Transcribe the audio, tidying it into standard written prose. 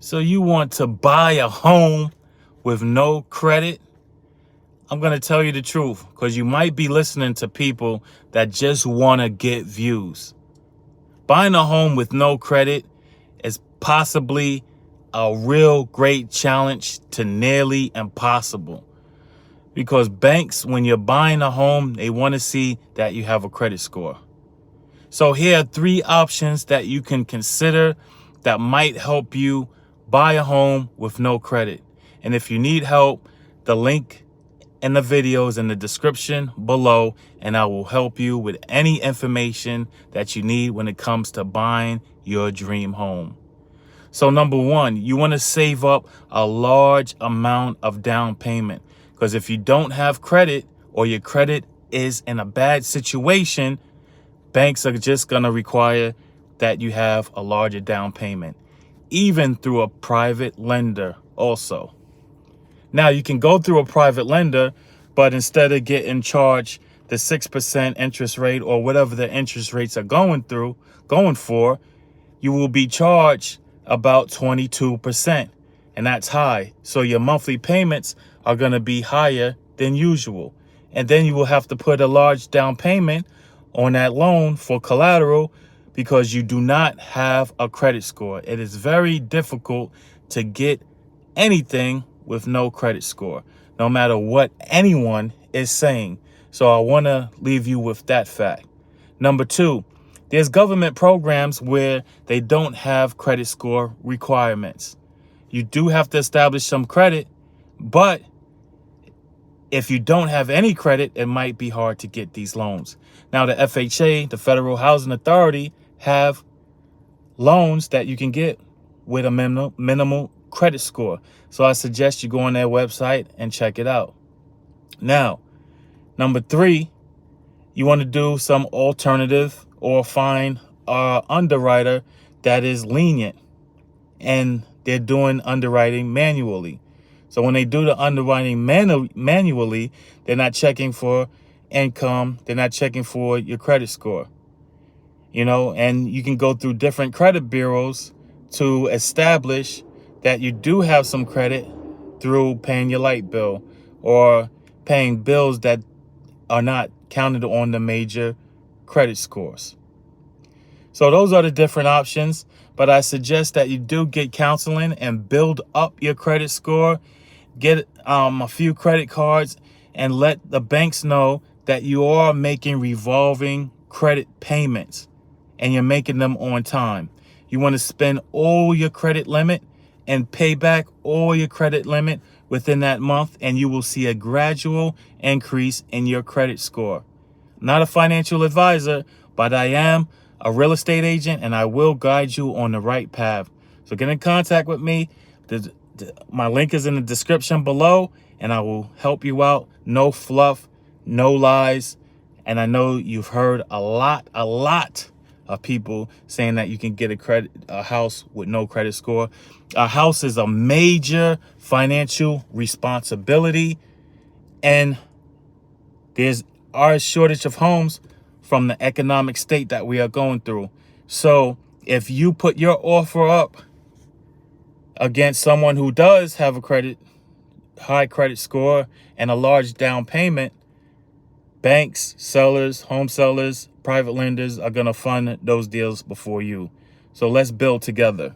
So you want to buy a home with no credit? I'm going to tell you the truth, because you might be listening to people that just want to get views. Buying a home with no credit is possibly a real great challenge to nearly impossible. Because banks, when you're buying a home, they want to see that you have a credit score. So here are 3 options that you can consider that might help you buy a home with no credit. And if you need help, the link in the video is in the description below, and I will help you with any information that you need when it comes to buying your dream home. So number 1, you want to save up a large amount of down payment, because if you don't have credit or your credit is in a bad situation, banks are just going to require that you have a larger down payment, even through a private lender also. Now, you can go through a private lender, but instead of getting charged the 6% interest rate or whatever the interest rates are going for, you will be charged about 22%. And that's high. So your monthly payments are going to be higher than usual. And then you will have to put a large down payment on that loan for collateral because you do not have a credit score. It is very difficult to get anything with no credit score, no matter what anyone is saying. So I want to leave you with that fact. Number 2, there's government programs where they don't have credit score requirements. You do have to establish some credit, but if you don't have any credit, it might be hard to get these loans. Now, the FHA, the Federal Housing Authority, have loans that you can get with a minimal credit score. So I suggest you go on their website and check it out. Now, number 3, you want to do some alternative or find an underwriter that is lenient and they're doing underwriting manually. So when they do the underwriting manually, they're not checking for income. They're not checking for your credit score. And you can go through different credit bureaus to establish that you do have some credit through paying your light bill or paying bills that are not counted on the major credit scores. So those are the different options, but I suggest that you do get counseling and build up your credit score. Get a few credit cards and let the banks know that you are making revolving credit payments and you're making them on time. You want to spend all your credit limit and pay back all your credit limit within that month, and you will see a gradual increase in your credit score. I'm not a financial advisor, but I am a real estate agent, and I will guide you on the right path. So get in contact with me. My link is in the description below, and I will help you out. No fluff, no lies. And I know you've heard a lot of people saying that you can get a house with no credit score. A house is a major financial responsibility, and there's our shortage of homes from the economic state that we are going through. So if you put your offer up against someone who does have a high credit score and a large down payment, banks, sellers, home sellers, private lenders are going to fund those deals before you. So let's build together.